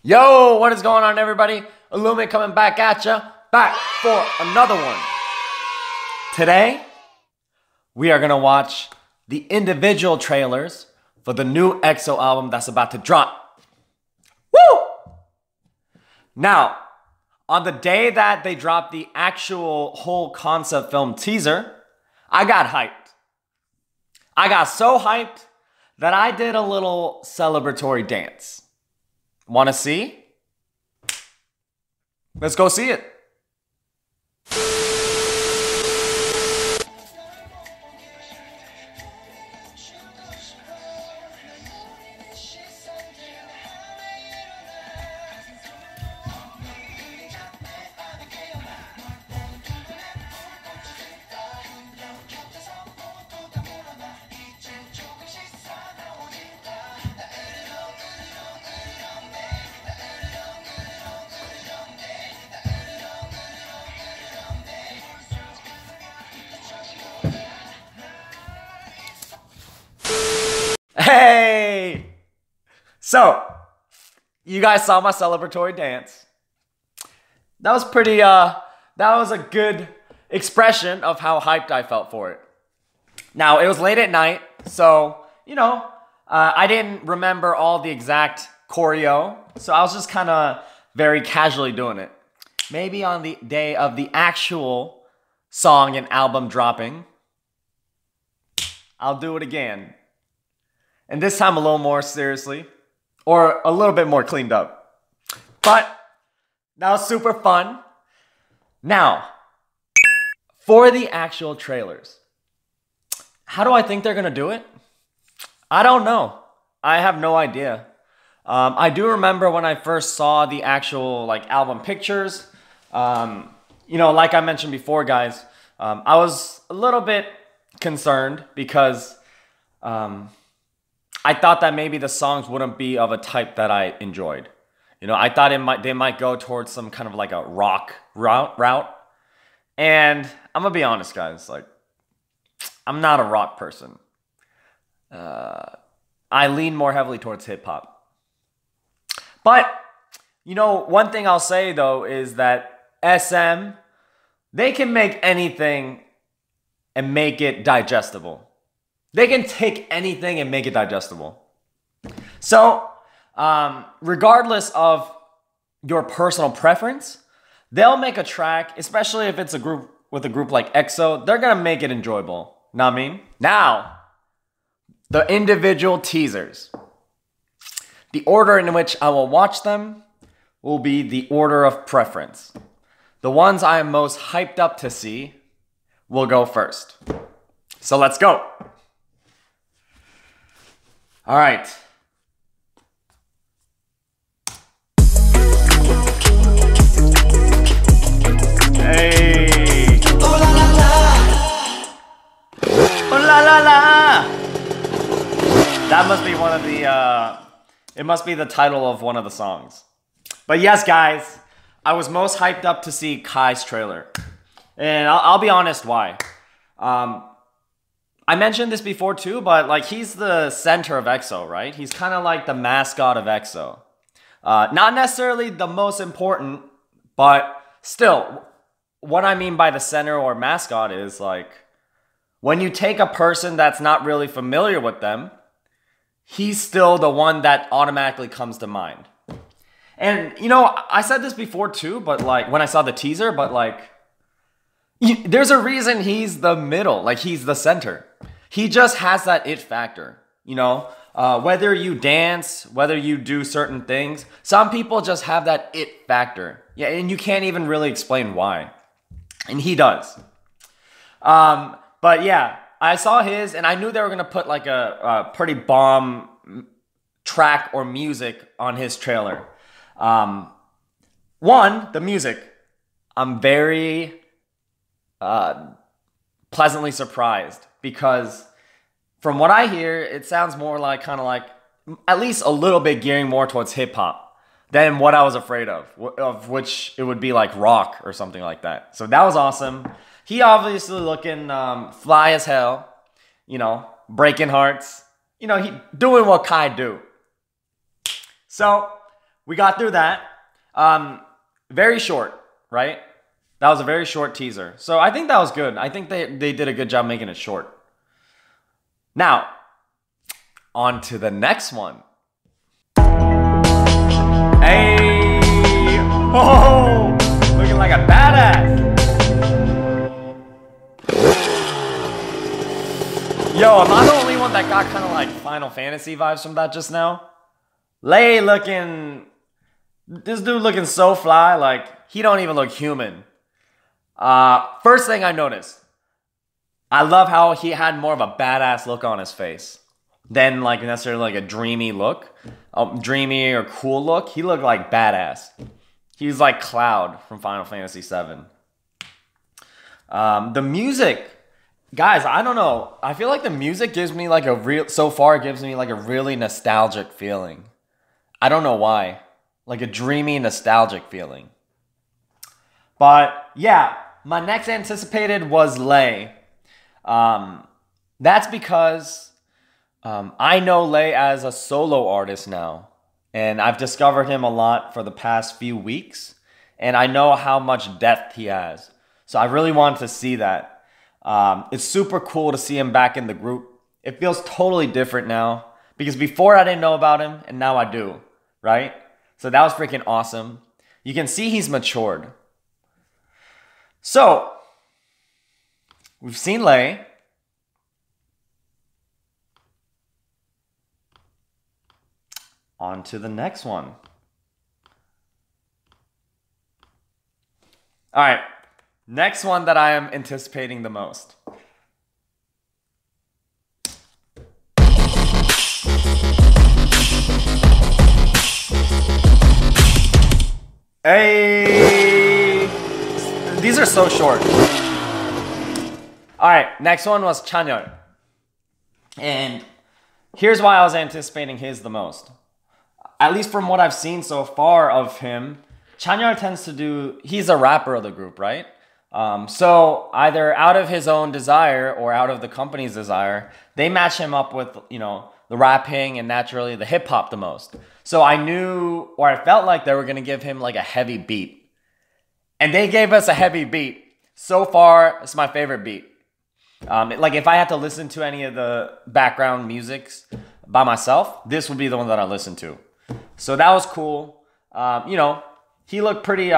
Yo, what is going on, everybody? Xiumin coming back at ya, back for another one. Today, we are gonna watch the individual trailers for the new EXO album that's about to drop. Woo! Now, on the day that they dropped the actual whole concept film teaser, I got hyped. I got so hyped that I did a little celebratory dance. Wanna see? Let's go see it. Hey! So, you guys saw my celebratory dance. That was pretty, that was a good expression of how hyped I felt for it. Now, it was late at night, so, I didn't remember all the exact choreo, so I was just kind of very casually doing it. Maybe on the day of the actual song and album dropping, I'll do it again. And this time a little more seriously, or a little bit more cleaned up. But that was super fun. Now, for the actual trailers, how do I think they're gonna do it? I don't know. I have no idea. I do remember when I first saw the actual album pictures. Like I mentioned before, guys, I was a little bit concerned because I thought that maybe the songs wouldn't be of a type that I enjoyed. I thought they might go towards some kind of like a rock route. And I'm gonna be honest, guys, I'm not a rock person. I lean more heavily towards hip hop. But, one thing I'll say though is that SM, they can make anything and make it digestible. They can take anything and make it digestible. So, regardless of your personal preference, they'll make a track, especially if it's a group like EXO, they're gonna make it enjoyable. Know what I mean? Now, the individual teasers. The order in which I will watch them will be the order of preference. The ones I am most hyped up to see will go first. So let's go. All right. Hey. Oh la la la. Oh la la la. That must be one of the, it must be the title of one of the songs. But yes, guys, I was most hyped up to see Kai's trailer. And I'll be honest why. I mentioned this before too, but he's the center of EXO, right? He's kind of like the mascot of EXO. Not necessarily the most important, but still, what I mean by the center or mascot is when you take a person that's not really familiar with them, he's still the one that automatically comes to mind. And, I said this before too, but when I saw the teaser, but there's a reason he's the middle, he's the center. He just has that it factor, whether you dance, whether you do certain things, some people just have that it factor. Yeah, and you can't even really explain why. And he does. But yeah, I saw his and I knew they were going to put a pretty bomb track or music on his trailer. One, the music. I'm very pleasantly surprised because from what I hear, it sounds more kind of at least a little bit gearing more towards hip hop than what I was afraid of which it would be rock or something like that. So that was awesome. He obviously looking fly as hell, breaking hearts, he doing what Kai do. So we got through that. Very short, right? That was a very short teaser. So I think that was good. I think they did a good job making it short. Now, on to the next one. Hey! Oh! Looking like a badass! Yo, am I the only one that got kind of like Final Fantasy vibes from that just now? Lei looking... This dude looking so fly, like, he don't even look human. First thing I noticed, I love how he had more of a badass look on his face than like necessarily like a dreamy look, dreamy or cool look. He looked like badass. He's like Cloud from Final Fantasy VII. The music, guys, I don't know. I feel like the music gives me like so far it gives me like a really nostalgic feeling. I don't know why. Like a dreamy, nostalgic feeling. But yeah, my next anticipated was Lei. That's because I know Lei as a solo artist now. And I've discovered him a lot for the past few weeks. And I know how much depth he has. So I really wanted to see that. It's super cool to see him back in the group. It feels totally different now. Because before I didn't know about him, and now I do. Right? So that was freaking awesome. You can see he's matured. So, we've seen Lei. On to the next one. Alright, next one that I am anticipating the most. Hey! These are so short. Alright, next one was Chanyeol. And here's why I was anticipating his the most. At least from what I've seen so far of him, Chanyeol tends to do... He's a rapper of the group, right? So either out of his own desire or out of the company's desire, they match him up with, you know, the rapping and naturally the hip-hop the most. So I knew, or I felt like they were going to give him like a heavy beat. And they gave us a heavy beat. So far, it's my favorite beat. Like if I had to listen to any of the background musics by myself, this would be the one that I listened to. So that was cool. You know, he looked pretty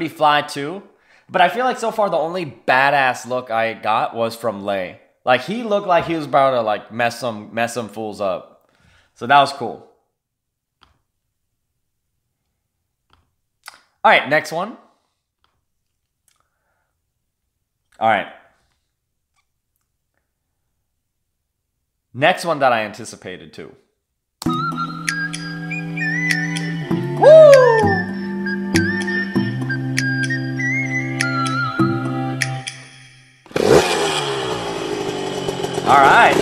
fly too. But I feel like so far the only badass look I got was from Lei. Like he looked like he was about to like mess some fools up. So that was cool. All right, next one. All right. Next one that I anticipated too. Woo! All right.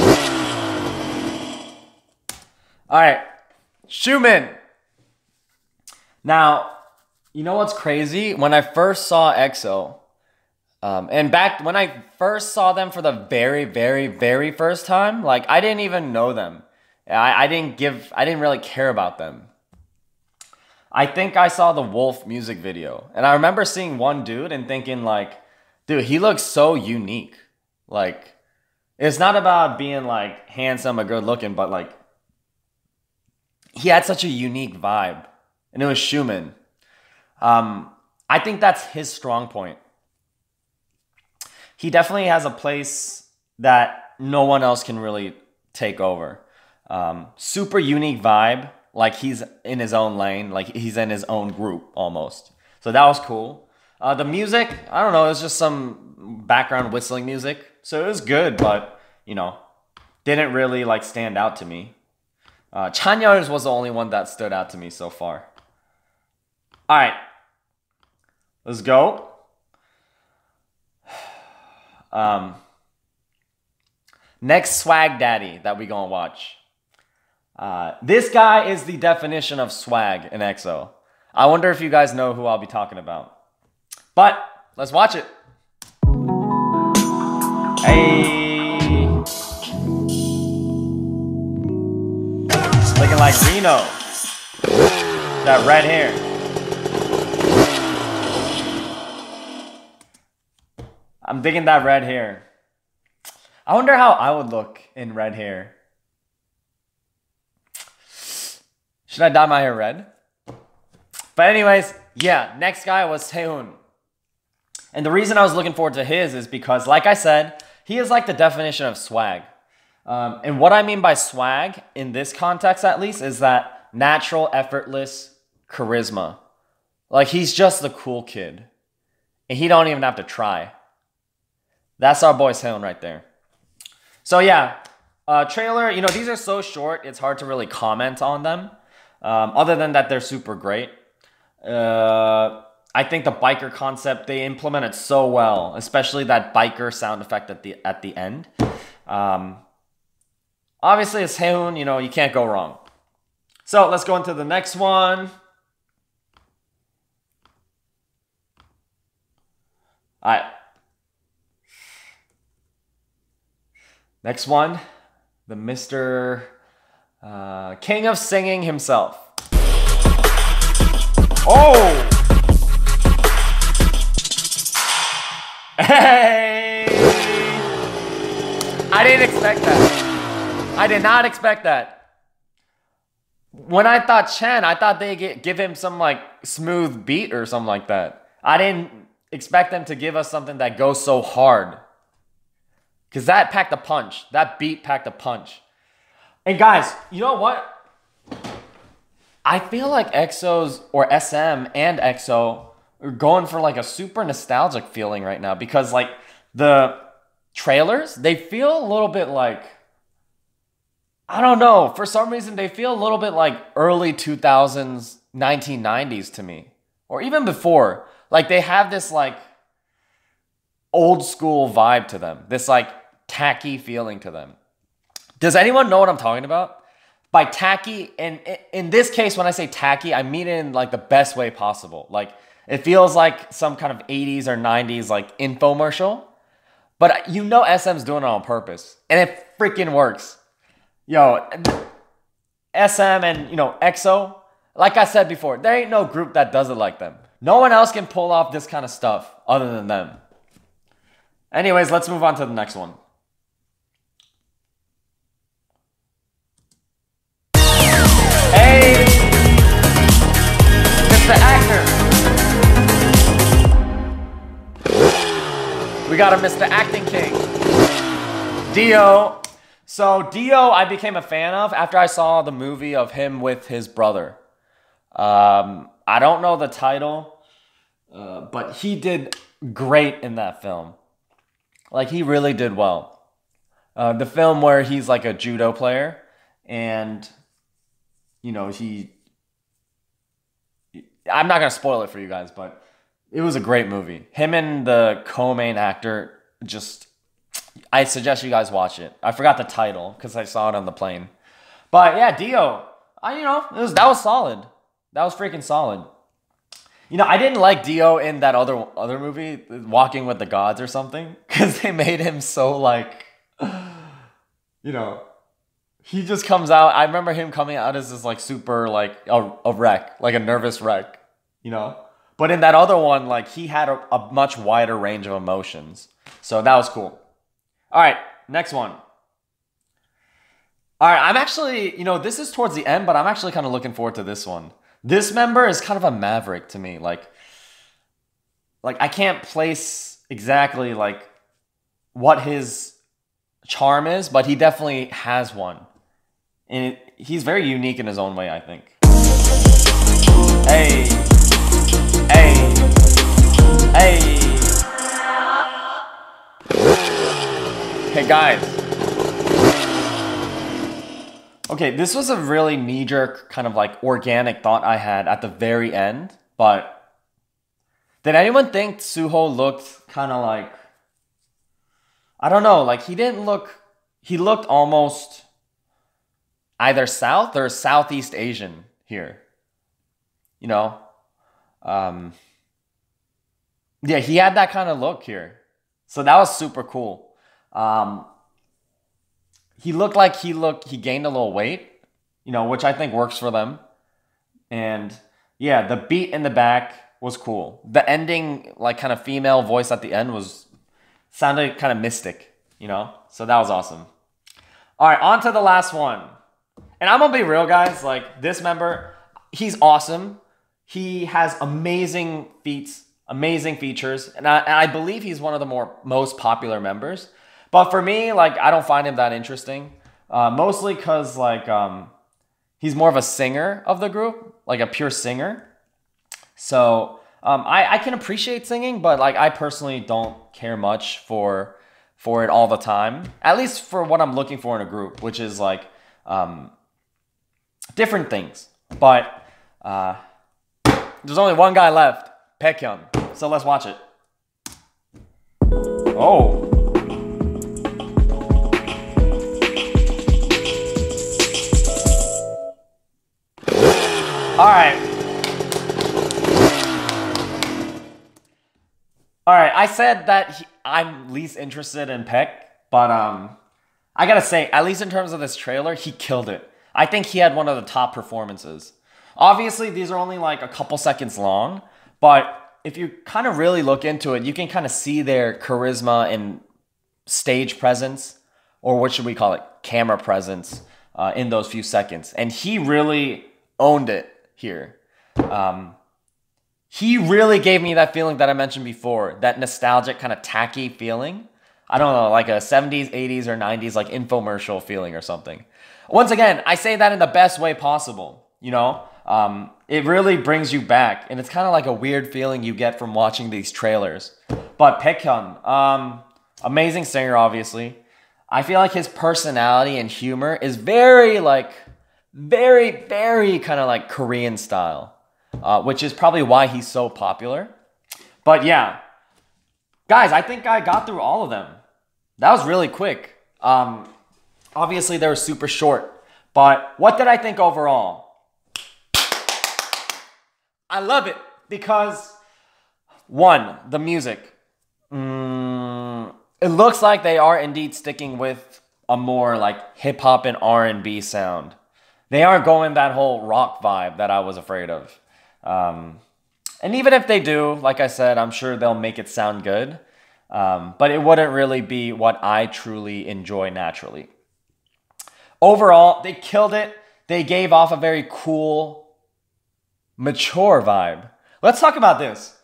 All right. Xiumin. Now, you know what's crazy? When I first saw EXO, and back when I first saw them for the very, very, very first time, like I didn't even know them. I didn't really care about them. I think I saw the Wolf music video, and I remember seeing one dude and thinking like, dude, he looks so unique. Like, it's not about being like handsome or good looking, but like he had such a unique vibe, and it was Xiumin. I think that's his strong point. He definitely has a place that no one else can really take over. Super unique vibe, like he's in his own lane, like he's in his own group almost. So that was cool. The music, I don't know, it was just some background whistling music. So it was good, but, you know, didn't really like stand out to me. Chanyeol's was the only one that stood out to me so far. All right. Let's go. Next swag daddy that we gonna watch. This guy is the definition of swag in EXO. I wonder if you guys know who I'll be talking about. But let's watch it. Hey, looking like Reno. That red hair. I'm digging that red hair. I wonder how I would look in red hair. Should I dye my hair red? But anyways, yeah, next guy was Sehun. And the reason I was looking forward to his is because, like I said, he is like the definition of swag. And what I mean by swag, in this context at least, is that natural, effortless charisma. Like, he's just the cool kid. And he don't even have to try. That's our boy Sehun right there. So yeah, trailer, you know, these are so short, it's hard to really comment on them. Other than that, they're super great. I think the biker concept, they implemented so well, especially that biker sound effect at the end. Obviously, it's Sehun, you know, you can't go wrong. So let's go into the next one. All right. Next one, the Mr. King of Singing himself. Oh! Hey! I didn't expect that. I did not expect that. When I thought Chen, I thought they'd give him some like smooth beat or something like that. I didn't expect them to give us something that goes so hard. Because that packed a punch. That beat packed a punch. And guys, you know what? I feel like EXO's, or SM and EXO, are going for like a super nostalgic feeling right now. Because like the trailers, they feel a little bit like, I don't know. For some reason, they feel a little bit like early 2000s, 1990s to me. Or even before. Like they have this like old school vibe to them. This like tacky feeling to them. Does anyone know what I'm talking about? By tacky, and in this case, when I say tacky, I mean it in like the best way possible. Like it feels like some kind of 80s or 90s like infomercial. But you know SM's doing it on purpose. And it freaking works. Yo, SM and, you know, EXO, like I said before, there ain't no group that does it like them. No one else can pull off this kind of stuff other than them. Anyways, let's move on to the next one. Hey! Mr. Actor! We got a Mr. Acting King. Dio. So Dio, I became a fan of after I saw the movie of him with his brother. I don't know the title, but he did great in that film. Like, he really did well. The film where he's like a judo player and, you know, I'm not going to spoil it for you guys, but it was a great movie. Him and the co-main actor, I suggest you guys watch it. I forgot the title because I saw it on the plane. But yeah, Dio, that was solid. That was freaking solid. You know, I didn't like Dio in that other movie, Walking with the Gods or something, because they made him so like, you know, he just comes out. I remember him coming out as this like super like a wreck, like a nervous wreck, you know. But in that other one, like he had a much wider range of emotions, so that was cool. All right, next one. All right, I'm actually, you know, this is towards the end, but I'm actually kind of looking forward to this one. This member is kind of a maverick to me. Like I can't place exactly like what his charm is, but he definitely has one. And he's very unique in his own way, I think. Hey. Hey. Hey. Hey guys. Okay, this was a really knee-jerk kind of like organic thought I had at the very end, but did anyone think SUHO looked kind of like, I don't know, like he looked almost either South or Southeast Asian here, you know? Yeah, he had that kind of look here. So that was super cool. He looked like he gained a little weight, you know, which I think works for them. And yeah, the beat in the back was cool. The ending, like kind of female voice at the end sounded kind of mystic, you know? So that was awesome. All right, on to the last one. And I'm gonna be real, guys. Like, this member, he's awesome. He has amazing feats, amazing features, and I believe he's one of the most popular members. But for me, like, I don't find him that interesting. Mostly because, like, he's more of a singer of the group, like a pure singer. So I can appreciate singing, but like I personally don't care much for it all the time. At least for what I'm looking for in a group, which is like different things. But there's only one guy left, BAEKHYUN. So let's watch it. Oh. All right, I said that I'm least interested in Peck, but I gotta say, at least in terms of this trailer, he killed it. I think he had one of the top performances. Obviously, these are only like a couple seconds long, but if you kind of really look into it, you can kind of see their charisma and stage presence, or what should we call it, camera presence, in those few seconds. And he really owned it here. He really gave me that feeling that I mentioned before, that nostalgic kind of tacky feeling. I don't know, like a 70s, 80s, or 90s like infomercial feeling or something. Once again, I say that in the best way possible, you know? It really brings you back, and it's kind of like a weird feeling you get from watching these trailers. But BAEKHYUN, amazing singer, obviously. I feel like his personality and humor is very kind of like Korean style, which is probably why he's so popular. But yeah, guys, I think I got through all of them. That was really quick. Obviously, they were super short. But what did I think overall? I love it because, one, the music. It looks like they are indeed sticking with a more like hip-hop and R&B sound. They aren't going that whole rock vibe that I was afraid of. And even if they do, like I said, I'm sure they'll make it sound good. But it wouldn't really be what I truly enjoy naturally. Overall, they killed it. They gave off a very cool, mature vibe. Let's talk about this.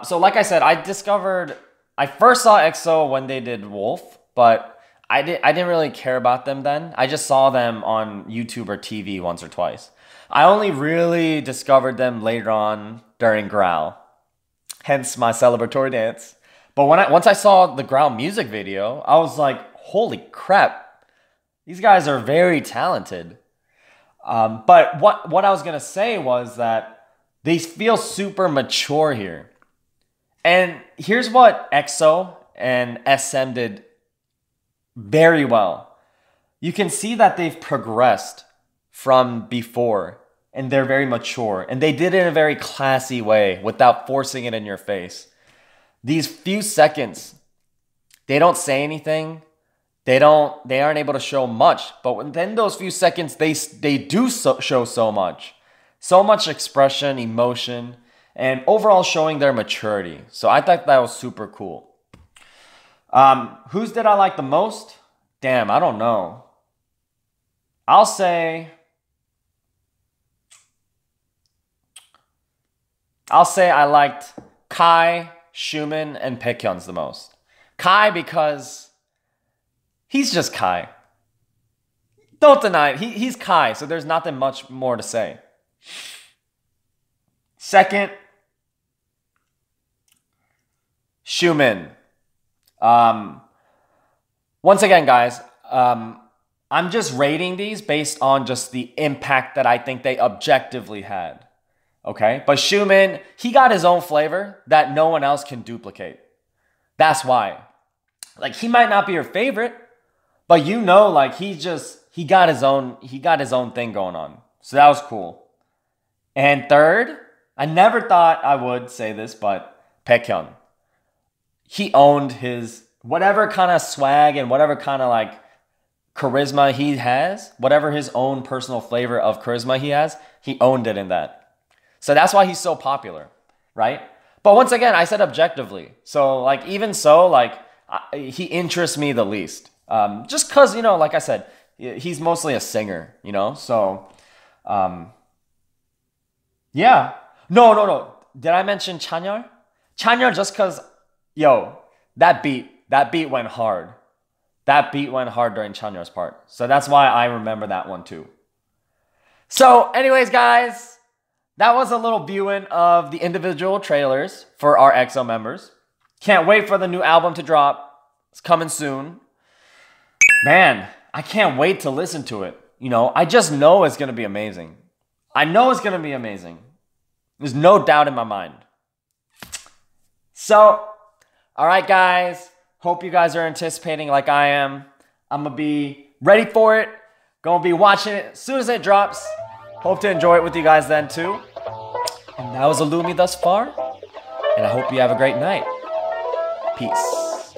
So like I said, I first saw EXO when they did Wolf, but I didn't really care about them then. I just saw them on YouTube or TV once or twice. I only really discovered them later on during GROWL, hence my celebratory dance. But once I saw the GROWL music video, I was like, holy crap, these guys are very talented. But what I was gonna say was that they feel super mature here. And here's what EXO and SM did very well. You can see that they've progressed from before, and they're very mature. And they did it in a very classy way without forcing it in your face. These few seconds, they don't say anything. They aren't able to show much. But within those few seconds, they do show so much. So much expression, emotion, and overall showing their maturity. So I thought that was super cool. Whose did I like the most? Damn, I don't know. I'll say I liked Kai, Xiumin, and BAEKHYUN's the most. Kai because he's just Kai. Don't deny it. He's Kai, so there's nothing much more to say. Second, Xiumin. Once again, guys, I'm just rating these based on just the impact that I think they objectively had. Okay? But Xiumin, he got his own flavor that no one else can duplicate. That's why. Like, he might not be your favorite, but you know, like, he got his own thing going on. So that was cool. And third, I never thought I would say this, but BAEKHYUN. He owned his whatever kind of swag and whatever kind of like charisma he has, whatever his own personal flavor of charisma he has, he owned it in that. So that's why he's so popular, right? But once again, I said objectively. So like even so, like he interests me the least. Just cause, you know, like I said, he's mostly a singer, you know? So, yeah. No. Did I mention Chanyeol? Chanyeol just cause, yo, that beat went hard. That beat went hard during Chanyeol's part. So that's why I remember that one too. So anyways, guys, that was a little viewing of the individual trailers for our EXO members. Can't wait for the new album to drop. It's coming soon. Man, I can't wait to listen to it. You know, I just know it's going to be amazing. I know it's going to be amazing. There's no doubt in my mind. So, all right, guys. Hope you guys are anticipating like I am. I'm going to be ready for it. Going to be watching it as soon as it drops. Hope to enjoy it with you guys then too. And that was Illumi thus far. And I hope you have a great night. Peace.